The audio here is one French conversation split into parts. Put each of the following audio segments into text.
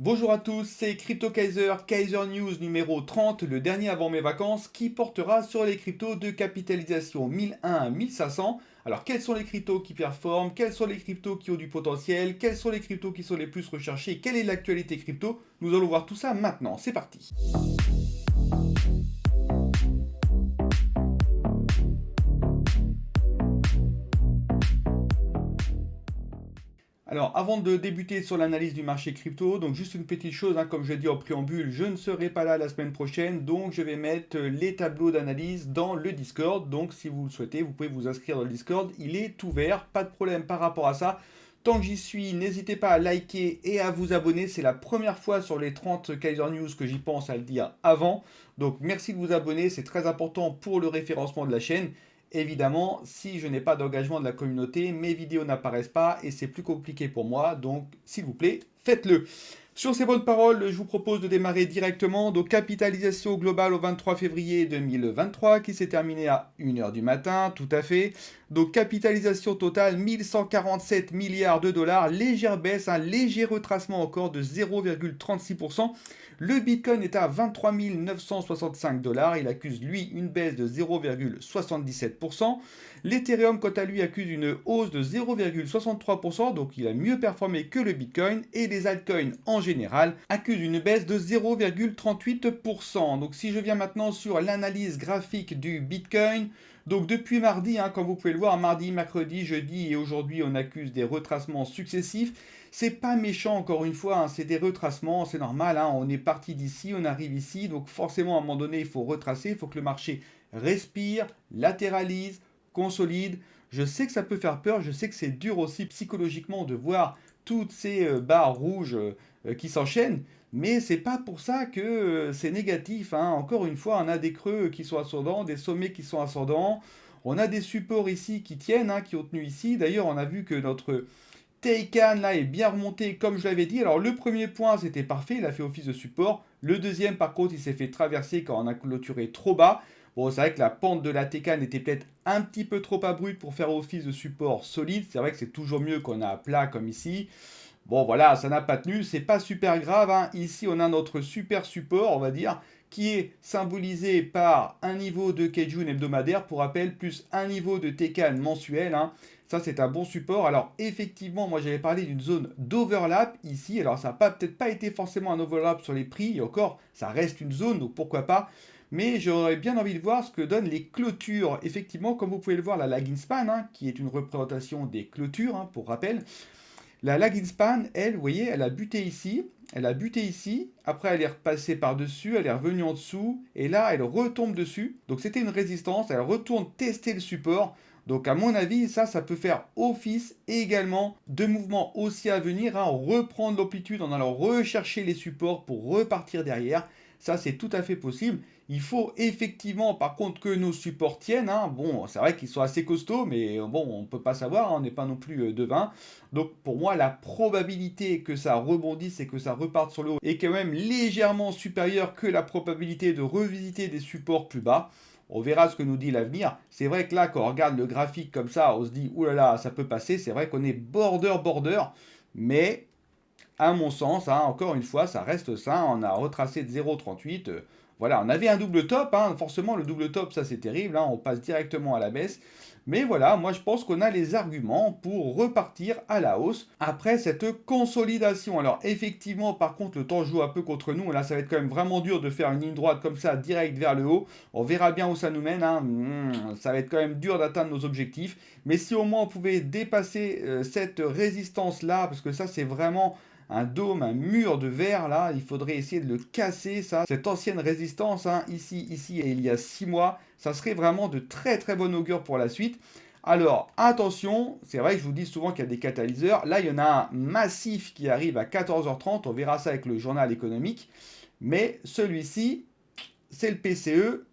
Bonjour à tous, c'est Crypto Kaiser, Kaiser News numéro 30, le dernier avant mes vacances, qui portera sur les cryptos de capitalisation 1001 à 1500. Alors, quels sont les cryptos qui performent? Quels sont les cryptos qui ont du potentiel? Quels sont les cryptos qui sont les plus recherchés? Quelle est l'actualité crypto? Nous allons voir tout ça maintenant, c'est parti. Alors, avant de débuter sur l'analyse du marché crypto, donc juste une petite chose, hein, comme je l'ai dit en préambule, je ne serai pas là la semaine prochaine, donc je vais mettre les tableaux d'analyse dans le Discord. Donc, si vous le souhaitez, vous pouvez vous inscrire dans le Discord. Il est ouvert, pas de problème par rapport à ça. Tant que j'y suis, n'hésitez pas à liker et à vous abonner. C'est la première fois sur les 30 Kaiser News que j'y pense à le dire avant. Donc, merci de vous abonner, c'est très important pour le référencement de la chaîne. Évidemment, si je n'ai pas d'engagement de la communauté, mes vidéos n'apparaissent pas et c'est plus compliqué pour moi. Donc, s'il vous plaît, faites-le. Sur ces bonnes paroles, je vous propose de démarrer directement. Donc, capitalisation globale au 23 février 2023 qui s'est terminée à 1 heure du matin, tout à fait. Donc, capitalisation totale 1147 milliards de dollars, légère baisse, un léger retracement encore de 0,36%. Le Bitcoin est à 23 965 dollars, il accuse lui une baisse de 0,77%. L'Ethereum, quant à lui, accuse une hausse de 0,63%, donc il a mieux performé que le Bitcoin. Et les altcoins en général accusent une baisse de 0,38%. Donc si je viens maintenant sur l'analyse graphique du Bitcoin, donc depuis mardi, hein, comme vous pouvez le voir, mardi, mercredi, jeudi et aujourd'hui, on accuse des retracements successifs. C'est pas méchant encore une fois, hein, c'est des retracements, c'est normal, hein, on est parti d'ici, on arrive ici, donc forcément à un moment donné il faut retracer, il faut que le marché respire, latéralise, consolide. Je sais que ça peut faire peur, je sais que c'est dur aussi psychologiquement de voir toutes ces barres rouges qui s'enchaînent, mais c'est pas pour ça que c'est négatif, hein. Encore une fois, on a des creux qui sont ascendants, des sommets qui sont ascendants, on a des supports ici qui tiennent, hein, qui ont tenu ici. D'ailleurs, on a vu que notre Taycan là est bien remonté comme je l'avais dit. Alors le premier point c'était parfait, il a fait office de support. Le deuxième par contre il s'est fait traverser quand on a clôturé trop bas. Bon c'est vrai que la pente de la Taycan était peut-être un petit peu trop abrupte pour faire office de support solide. C'est vrai que c'est toujours mieux qu'on a à plat comme ici. Bon voilà, ça n'a pas tenu, c'est pas super grave, hein. Ici on a notre super support, on va dire, qui est symbolisé par un niveau de Kejun hebdomadaire, pour rappel, plus un niveau de Tekan mensuel, hein. Ça c'est un bon support. Alors effectivement, moi j'avais parlé d'une zone d'overlap ici. Alors ça n'a peut-être pas été forcément un overlap sur les prix, et encore, ça reste une zone, donc pourquoi pas. Mais j'aurais bien envie de voir ce que donnent les clôtures. Effectivement, comme vous pouvez le voir, la lagging span, hein, qui est une représentation des clôtures, hein, pour rappel. La lagging span, elle, vous voyez, elle a buté ici, elle a buté ici, après elle est repassée par-dessus, elle est revenue en dessous, et là elle retombe dessus. Donc c'était une résistance, elle retourne tester le support. Donc à mon avis, ça peut faire office également de mouvement aussi à venir, hein, reprendre l'amplitude en allant rechercher les supports pour repartir derrière. Ça c'est tout à fait possible. Il faut effectivement par contre que nos supports tiennent, hein. Bon, c'est vrai qu'ils sont assez costauds, mais bon, on ne peut pas savoir, hein, on n'est pas non plus devin. Donc pour moi, la probabilité que ça rebondisse et que ça reparte sur le haut est quand même légèrement supérieure que la probabilité de revisiter des supports plus bas. On verra ce que nous dit l'avenir. C'est vrai que là, quand on regarde le graphique comme ça, on se dit, oulala, ça peut passer. C'est vrai qu'on est border, mais à mon sens, hein, encore une fois, ça reste ça. On a retracé de 0,38. Voilà, on avait un double top, hein. Forcément, le double top, ça c'est terrible, hein. On passe directement à la baisse. Mais voilà, moi je pense qu'on a les arguments pour repartir à la hausse après cette consolidation. Alors effectivement, par contre, le temps joue un peu contre nous. Là, ça va être quand même vraiment dur de faire une ligne droite comme ça, direct vers le haut. On verra bien où ça nous mène, hein. Ça va être quand même dur d'atteindre nos objectifs. Mais si au moins on pouvait dépasser cette résistance-là, parce que ça c'est vraiment un dôme, un mur de verre là, il faudrait essayer de le casser, ça. Cette ancienne résistance, hein, ici et il y a 6 mois, ça serait vraiment de très très bon augure pour la suite. Alors attention, c'est vrai que je vous dis souvent qu'il y a des catalyseurs. Là, il y en a un massif qui arrive à 14h30, on verra ça avec le journal économique. Mais celui-ci, c'est le PCE.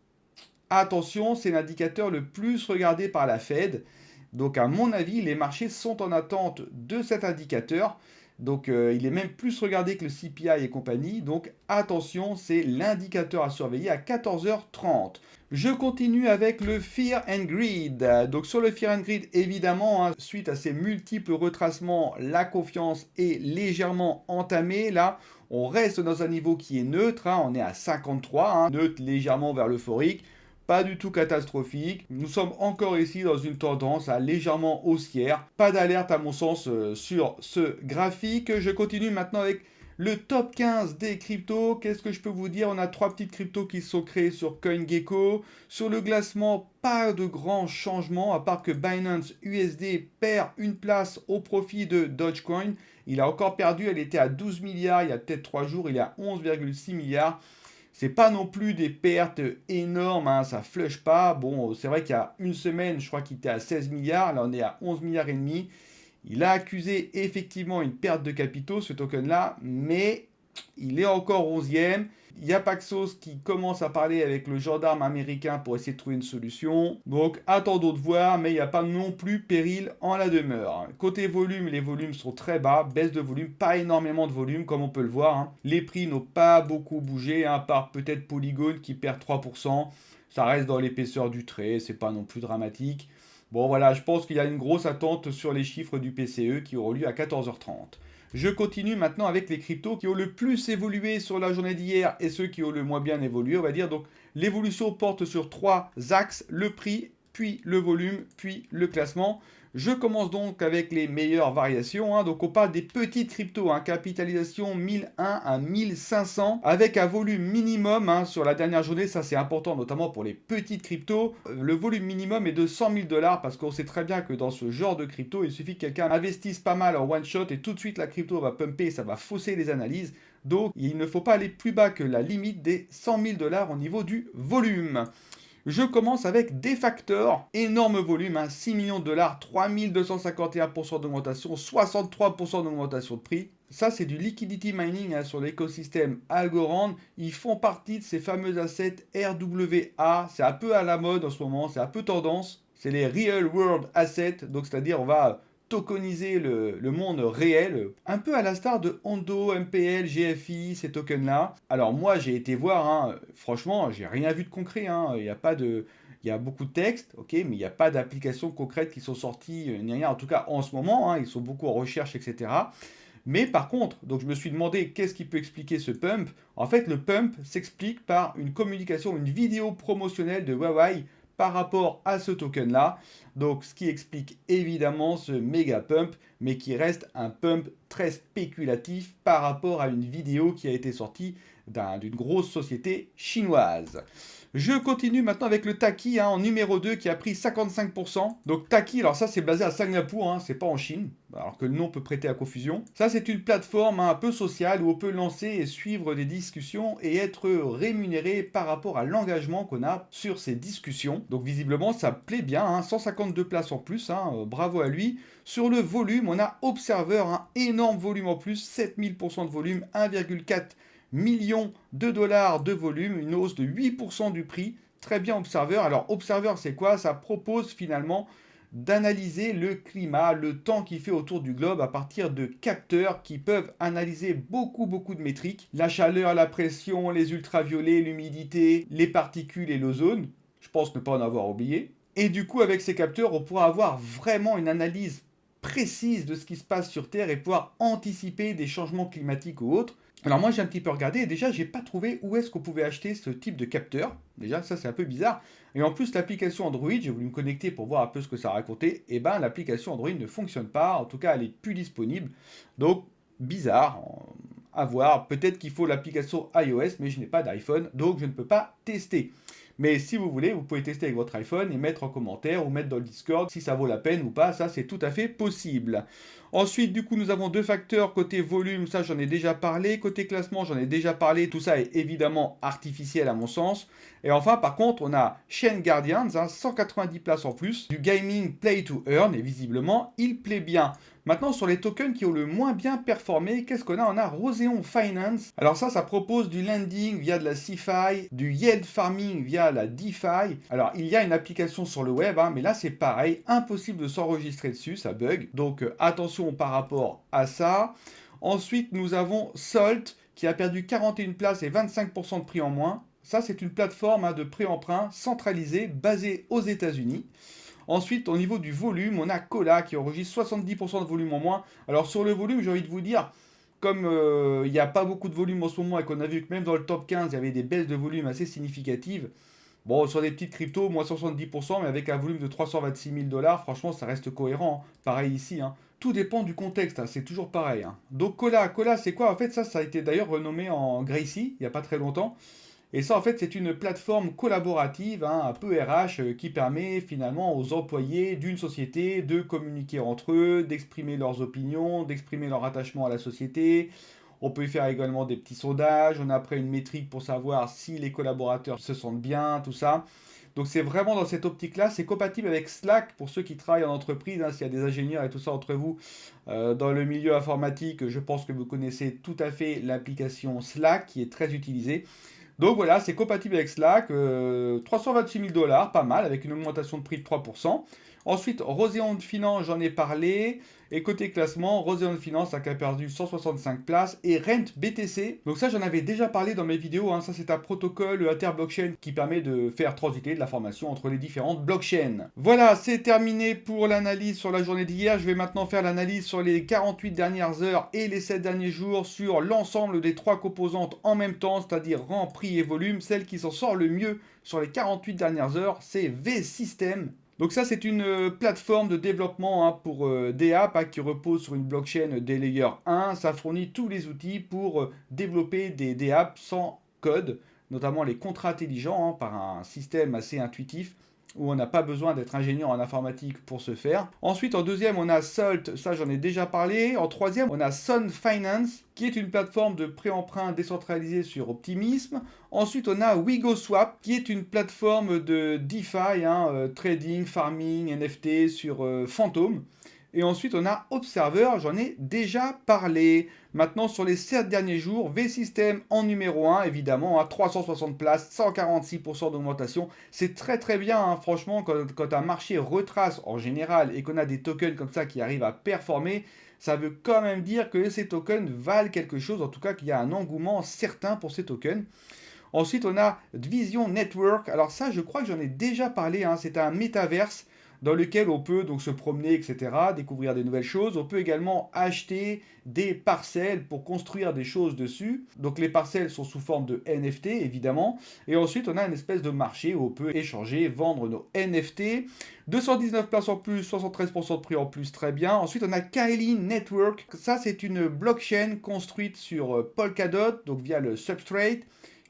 Attention, c'est l'indicateur le plus regardé par la Fed. Donc à mon avis, les marchés sont en attente de cet indicateur. Donc il est même plus regardé que le CPI et compagnie. Donc attention, c'est l'indicateur à surveiller à 14h30. Je continue avec le Fear and Greed. Donc sur le Fear and Greed, évidemment, hein, suite à ces multiples retracements, la confiance est légèrement entamée. Là, on reste dans un niveau qui est neutre. Hein, on est à 53, hein, neutre légèrement vers l'euphorique. Pas du tout catastrophique. Nous sommes encore ici dans une tendance légèrement haussière. Pas d'alerte à mon sens sur ce graphique. Je continue maintenant avec le top 15 des cryptos. Qu'est-ce que je peux vous dire? On a 3 petites cryptos qui se sont créées sur CoinGecko. Sur le classement, pas de grands changements, à part que Binance USD perd une place au profit de Dogecoin. Il a encore perdu, elle était à 12 milliards il y a peut-être 3 jours, il est à 11,6 milliards. C'est pas non plus des pertes énormes, hein, ça flush pas. Bon, c'est vrai qu'il y a une semaine, je crois qu'il était à 16 milliards, là on est à 11 milliards et demi. Il a accusé effectivement une perte de capitaux, ce token-là, mais il est encore 11e. Il y a Paxos qui commence à parler avec le gendarme américain pour essayer de trouver une solution. Donc attendons de voir, mais il n'y a pas non plus péril en la demeure. Côté volume, les volumes sont très bas, baisse de volume, pas énormément de volume comme on peut le voir. Hein. Les prix n'ont pas beaucoup bougé, hein, à part peut-être Polygon qui perd 3%. Ça reste dans l'épaisseur du trait, c'est pas non plus dramatique. Bon voilà, je pense qu'il y a une grosse attente sur les chiffres du PCE qui auront lieu à 14h30. Je continue maintenant avec les cryptos qui ont le plus évolué sur la journée d'hier et ceux qui ont le moins bien évolué, on va dire. Donc l'évolution porte sur 3 axes, le prix, puis le volume, puis le classement. Je commence donc avec les meilleures variations. Hein. Donc on parle des petites cryptos, hein, capitalisation 1001 à 1500, avec un volume minimum hein, sur la dernière journée. Ça c'est important, notamment pour les petites cryptos. Le volume minimum est de 100 000 dollars parce qu'on sait très bien que dans ce genre de crypto, il suffit que quelqu'un investisse pas mal en one shot et tout de suite la crypto va pumper et ça va fausser les analyses. Donc il ne faut pas aller plus bas que la limite des 100 000 dollars au niveau du volume. Je commence avec des facteurs, énorme volume, hein, 6 millions de dollars, 3251% d'augmentation, 63% d'augmentation de prix. Ça, c'est du liquidity mining hein, sur l'écosystème Algorand. Ils font partie de ces fameux assets RWA. C'est un peu à la mode en ce moment, c'est un peu tendance. C'est les Real World Assets, donc c'est-à-dire on va tokeniser le monde réel, un peu à la star de Hondo, MPL, GFI, ces tokens-là. Alors moi, j'ai été voir, hein, franchement, j'ai rien vu de concret. Hein, il n'y a pas de... Il y a beaucoup de textes, ok, mais il n'y a pas d'applications concrètes qui sont sorties, ni rien, en tout cas en ce moment, hein, ils sont beaucoup en recherche, etc. Mais par contre, donc je me suis demandé qu'est-ce qui peut expliquer ce pump. En fait, le pump s'explique par une communication, une vidéo promotionnelle de Huawei par rapport à ce token-là. Donc, ce qui explique évidemment ce méga pump, mais qui reste un pump très spéculatif par rapport à une vidéo qui a été sortie d'une grosse société chinoise. Je continue maintenant avec le Taki hein, en numéro 2 qui a pris 55%. Donc Taki, alors ça c'est basé à Singapour, hein, c'est pas en Chine, alors que le nom peut prêter à confusion. Ça c'est une plateforme hein, un peu sociale où on peut lancer et suivre des discussions et être rémunéré par rapport à l'engagement qu'on a sur ces discussions. Donc visiblement ça plaît bien, hein, 152 places en plus, hein, bravo à lui. Sur le volume, on a Observer, un énorme volume en plus, 7000% de volume, 1,4 millions de dollars de volume, une hausse de 8% du prix. Très bien Observer. Alors Observer c'est quoi? Ça propose finalement d'analyser le climat, le temps qu'il fait autour du globe à partir de capteurs qui peuvent analyser beaucoup de métriques. La chaleur, la pression, les ultraviolets, l'humidité, les particules et l'ozone. Je pense ne pas en avoir oublié. Et du coup avec ces capteurs on pourra avoir vraiment une analyse précise de ce qui se passe sur Terre et pouvoir anticiper des changements climatiques ou autres. Alors moi j'ai un petit peu regardé et déjà j'ai pas trouvé où est-ce qu'on pouvait acheter ce type de capteur. Déjà ça c'est un peu bizarre. Et en plus l'application Android, j'ai voulu me connecter pour voir un peu ce que ça racontait. Et ben l'application Android ne fonctionne pas, en tout cas elle est plus disponible. Donc bizarre, à voir. Peut-être qu'il faut l'application iOS mais je n'ai pas d'iPhone donc je ne peux pas tester. Mais si vous voulez, vous pouvez tester avec votre iPhone et mettre en commentaire ou mettre dans le Discord si ça vaut la peine ou pas. Ça, c'est tout à fait possible. Ensuite, du coup, nous avons deux facteurs. Côté volume, ça, j'en ai déjà parlé. Côté classement, j'en ai déjà parlé. Tout ça est évidemment artificiel à mon sens. Et enfin, par contre, on a Chain Guardians, hein, 190 places en plus. Du gaming play to earn. Et visiblement, il plaît bien. Maintenant, sur les tokens qui ont le moins bien performé, qu'est-ce qu'on a? On a Roseon Finance. Alors ça propose du lending via de la CeFi, du yield farming via la DeFi. Alors, il y a une application sur le web, hein, mais là, c'est pareil. Impossible de s'enregistrer dessus, ça bug. Donc, attention par rapport à ça. Ensuite, nous avons Salt qui a perdu 41 places et 25% de prix en moins. Ça, c'est une plateforme de pré-emprunt centralisée basée aux États-Unis. Ensuite, au niveau du volume, on a Cola qui enregistre 70% de volume en moins. Alors sur le volume, j'ai envie de vous dire, comme il n'y a pas beaucoup de volume en ce moment et qu'on a vu que même dans le top 15, il y avait des baisses de volume assez significatives. Bon, sur des petites cryptos, moins 70%, mais avec un volume de 326 000 dollars, franchement, ça reste cohérent, hein. Pareil ici, hein. Tout dépend du contexte, hein, c'est toujours pareil, hein. Donc Cola, c'est quoi? En fait, ça a été d'ailleurs renommé en Gracie, il n'y a pas très longtemps. Et ça, en fait, c'est une plateforme collaborative, hein, un peu RH, qui permet finalement aux employés d'une société de communiquer entre eux, d'exprimer leurs opinions, d'exprimer leur attachement à la société. On peut y faire également des petits sondages. On a après une métrique pour savoir si les collaborateurs se sentent bien, tout ça. Donc c'est vraiment dans cette optique-là. C'est compatible avec Slack pour ceux qui travaillent en entreprise, hein, s'il y a des ingénieurs et tout ça entre vous dans le milieu informatique. Je pense que vous connaissez tout à fait l'application Slack qui est très utilisée. Donc voilà, c'est compatible avec Slack, 326 000 dollars, pas mal, avec une augmentation de prix de 3%. Ensuite, Roséon Finance, j'en ai parlé. Et côté classement, Roséon Finance a perdu 165 places. Et Rent BTC, donc ça j'en avais déjà parlé dans mes vidéos, hein. Ça c'est un protocole inter-blockchain qui permet de faire transiter de l'information entre les différentes blockchains. Voilà, c'est terminé pour l'analyse sur la journée d'hier. Je vais maintenant faire l'analyse sur les 48 dernières heures et les 7 derniers jours sur l'ensemble des trois composantes en même temps, c'est-à-dire rang, prix et volume. Celle qui s'en sort le mieux sur les 48 dernières heures, c'est V-System. Donc ça, c'est une plateforme de développement, hein, pour des apps, hein, qui repose sur une blockchain des Layer 1. Ça fournit tous les outils pour développer des apps sans code, notamment les contrats intelligents, hein, par un système assez intuitif où on n'a pas besoin d'être ingénieur en informatique pour ce faire. Ensuite, en deuxième, on a Salt, ça j'en ai déjà parlé. En troisième, on a Sun Finance, qui est une plateforme de pré-emprunt décentralisée sur Optimism. Ensuite, on a WeGoSwap, qui est une plateforme de DeFi, hein, trading, farming, NFT sur Phantom. Et ensuite, on a Observer, j'en ai déjà parlé. Maintenant, sur les 7 derniers jours, V-System en numéro 1, évidemment, à 360 places, 146% d'augmentation. C'est très très bien, hein, franchement, quand un marché retrace en général et qu'on a des tokens comme ça qui arrivent à performer, ça veut quand même dire que ces tokens valent quelque chose, en tout cas qu'il y a un engouement certain pour ces tokens. Ensuite, on a Vision Network. Alors ça, je crois que j'en ai déjà parlé, hein. C'est un métaverse dans lequel on peut donc se promener, etc., découvrir des nouvelles choses. On peut également acheter des parcelles pour construire des choses dessus. Donc les parcelles sont sous forme de NFT, évidemment. Et ensuite, on a une espèce de marché où on peut échanger, vendre nos NFT. 219 places en plus, 73% de prix en plus, très bien. Ensuite, on a Kylie Network. Ça, c'est une blockchain construite sur Polkadot, donc via le substrate,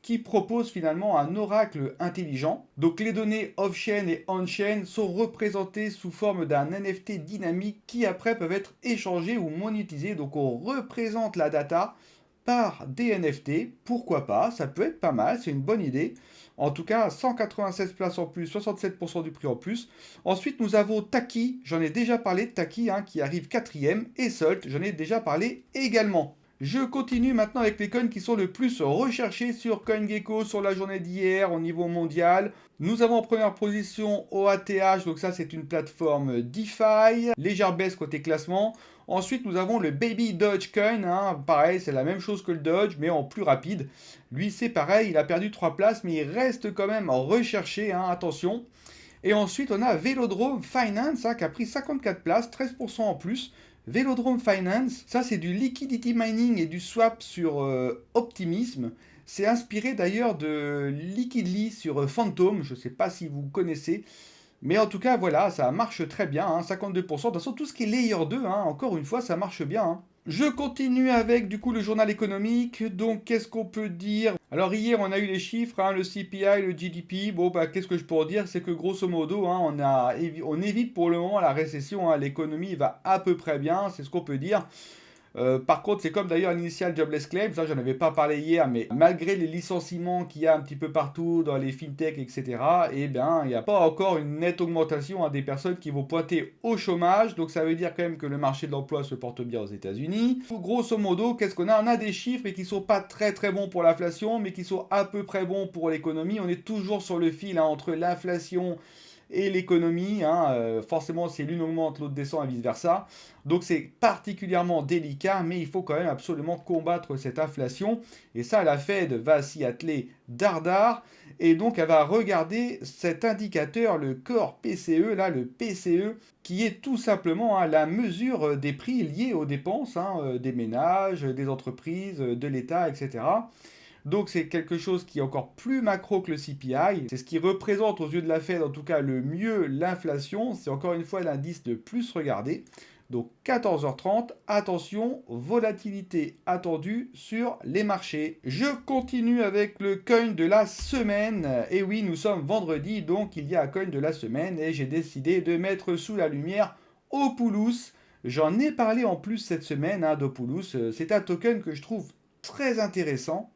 qui propose finalement un oracle intelligent. Donc les données off-chain et on-chain sont représentées sous forme d'un NFT dynamique qui après peuvent être échangés ou monétisés. Donc on représente la data par des NFT, pourquoi pas, ça peut être pas mal, c'est une bonne idée. En tout cas, 196 places en plus, 67% du prix en plus. Ensuite, nous avons Taki, j'en ai déjà parlé de Taki, hein, qui arrive quatrième, et Salt, j'en ai déjà parlé également. Je continue maintenant avec les coins qui sont le plus recherchés sur CoinGecko sur la journée d'hier au niveau mondial. Nous avons en première position OATH, donc ça c'est une plateforme DeFi, légère baisse côté classement. Ensuite nous avons le Baby Dogecoin, hein, pareil c'est la même chose que le Doge mais en plus rapide. Lui c'est pareil, il a perdu 3 places mais il reste quand même recherché, hein, attention. Et ensuite on a Velodrome Finance, hein, qui a pris 54 places, 13% en plus. Velodrome Finance, ça c'est du liquidity mining et du swap sur Optimism. C'est inspiré d'ailleurs de Liquidly sur Phantom, je ne sais pas si vous connaissez. Mais en tout cas, voilà, ça marche très bien, hein, 52%. De toute façon, tout ce qui est Layer 2, hein, encore une fois, ça marche bien, hein. Je continue avec du coup le journal économique. Donc qu'est-ce qu'on peut dire? Alors hier on a eu les chiffres, hein, le CPI, le GDP. Bon bah qu'est-ce que je pourrais dire? C'est que grosso modo, hein, on évite pour le moment la récession, hein. L'économie va à peu près bien, c'est ce qu'on peut dire. Par contre, c'est comme d'ailleurs l'initial jobless claim, ça j'en avais pas parlé hier, mais malgré les licenciements qu'il y a un petit peu partout dans les fintech, etc., eh bien, il n'y a pas encore une nette augmentation, hein, des personnes qui vont pointer au chômage. Donc ça veut dire quand même que le marché de l'emploi se porte bien aux États-Unis. Grosso modo, qu'est-ce qu'on a? On a des chiffres et qui sont pas très très bons pour l'inflation, mais qui sont à peu près bons pour l'économie. On est toujours sur le fil, hein, entre l'inflation et l'économie, hein, forcément, si l'une augmente, l'autre descend et vice-versa. Donc c'est particulièrement délicat, mais il faut quand même absolument combattre cette inflation. Et ça, la Fed va s'y atteler dardard. Et donc elle va regarder cet indicateur, le Core PCE, là, le PCE, qui est tout simplement, hein, la mesure des prix liés aux dépenses, hein, des ménages, des entreprises, de l'État, etc. Donc c'est quelque chose qui est encore plus macro que le CPI. C'est ce qui représente aux yeux de la Fed en tout cas le mieux l'inflation. C'est encore une fois l'indice le plus regardé. Donc 14h30, attention, volatilité attendue sur les marchés. Je continue avec le coin de la semaine. Et oui, nous sommes vendredi, donc il y a un coin de la semaine et j'ai décidé de mettre sous la lumière Opulus. J'en ai parlé en plus cette semaine, hein, d'Opulus. C'est un token que je trouve très intéressant.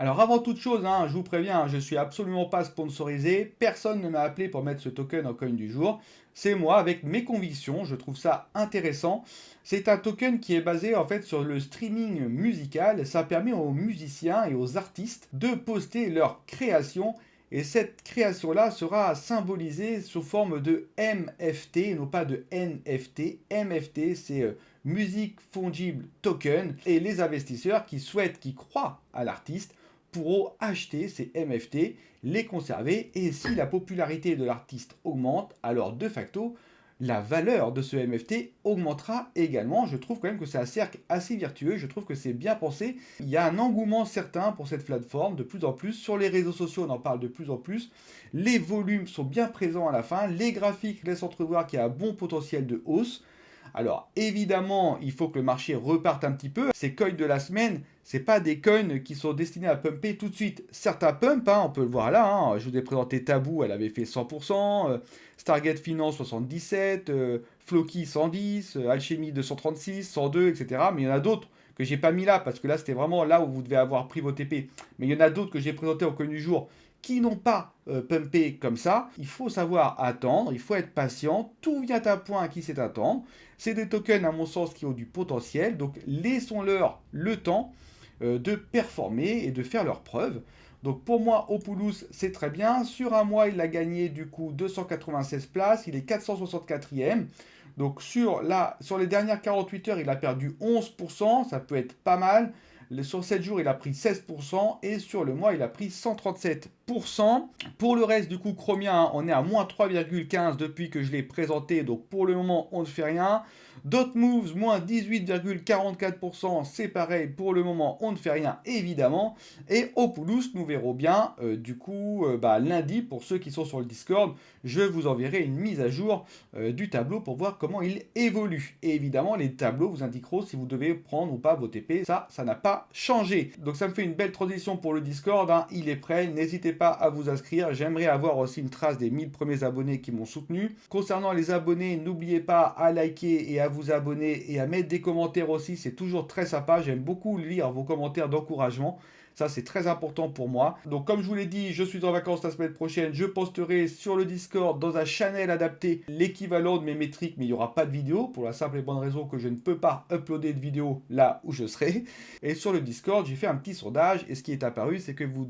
Alors avant toute chose, hein, je vous préviens, je ne suis absolument pas sponsorisé, personne ne m'a appelé pour mettre ce token en coin du jour. C'est moi avec mes convictions, je trouve ça intéressant. C'est un token qui est basé en fait sur le streaming musical, ça permet aux musiciens et aux artistes de poster leurs créations et cette création-là sera symbolisée sous forme de MFT, non pas de NFT. MFT, c'est Music Fungible Token et les investisseurs qui souhaitent, qui croient à l'artiste, pourront acheter ces MFT, les conserver, et si la popularité de l'artiste augmente, alors de facto, la valeur de ce MFT augmentera également. Je trouve quand même que c'est un cercle assez vertueux, je trouve que c'est bien pensé. Il y a un engouement certain pour cette plateforme, de plus en plus. Sur les réseaux sociaux, on en parle de plus en plus. Les volumes sont bien présents à la fin, les graphiques laissent entrevoir qu'il y a un bon potentiel de hausse. Alors évidemment, il faut que le marché reparte un petit peu. Ces coins de la semaine, c'est pas des coins qui sont destinés à pumper tout de suite. Certains pumpent, hein, on peut le voir là. Hein. Je vous ai présenté Taboo, elle avait fait 100%, Stargate Finance 77, Floki 110, Alchemy 236, 102, etc. Mais il y en a d'autres que j'ai pas mis là parce que là c'était vraiment là où vous devez avoir pris vos TP. Mais il y en a d'autres que j'ai présentés au coin du jour qui n'ont pas pumpé comme ça. Il faut savoir attendre, il faut être patient. Tout vient à point qui sait attendre. C'est des tokens, à mon sens, qui ont du potentiel. Donc, laissons-leur le temps de performer et de faire leurs preuves. Donc, pour moi, Opulus, c'est très bien. Sur un mois, il a gagné du coup 296 places. Il est 464e. Donc, sur les dernières 48 heures, il a perdu 11%. Ça peut être pas mal. Sur 7 jours, il a pris 16% et sur le mois, il a pris 137%. Pour le reste, du coup, Chromia, hein, on est à moins 3,15 depuis que je l'ai présenté. Donc, pour le moment, on ne fait rien. Dotmoves, moins 18,44%, c'est pareil, pour le moment, on ne fait rien, évidemment. Et Opulus, nous verrons bien, du coup, lundi, pour ceux qui sont sur le Discord, je vous enverrai une mise à jour du tableau pour voir comment il évolue. Et évidemment, les tableaux vous indiqueront si vous devez prendre ou pas vos TP. Ça n'a pas changé. Donc, ça me fait une belle transition pour le Discord. Hein. Il est prêt. N'hésitez pas à vous inscrire. J'aimerais avoir aussi une trace des 1000 premiers abonnés qui m'ont soutenu. Concernant les abonnés, n'oubliez pas à liker et à vous abonner et à mettre des commentaires aussi. C'est toujours très sympa. J'aime beaucoup lire vos commentaires d'encouragement. Ça, c'est très important pour moi. Donc, comme je vous l'ai dit, je suis en vacances la semaine prochaine. Je posterai sur le Discord, dans un channel adapté, l'équivalent de mes métriques, mais il n'y aura pas de vidéo, pour la simple et bonne raison que je ne peux pas uploader de vidéo là où je serai. Et sur le Discord, j'ai fait un petit sondage, et ce qui est apparu, c'est que vous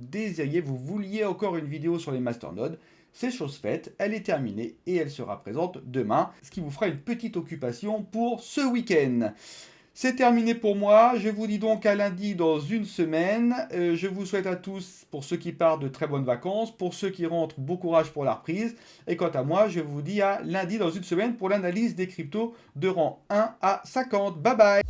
vouliez encore une vidéo sur les masternodes. C'est chose faite, elle est terminée, et elle sera présente demain, ce qui vous fera une petite occupation pour ce week-end. C'est terminé pour moi. Je vous dis donc à lundi dans une semaine. Je vous souhaite à tous, pour ceux qui partent, de très bonnes vacances. Pour ceux qui rentrent, bon courage pour la reprise. Et quant à moi, je vous dis à lundi dans une semaine pour l'analyse des cryptos de rang 1 à 50. Bye bye!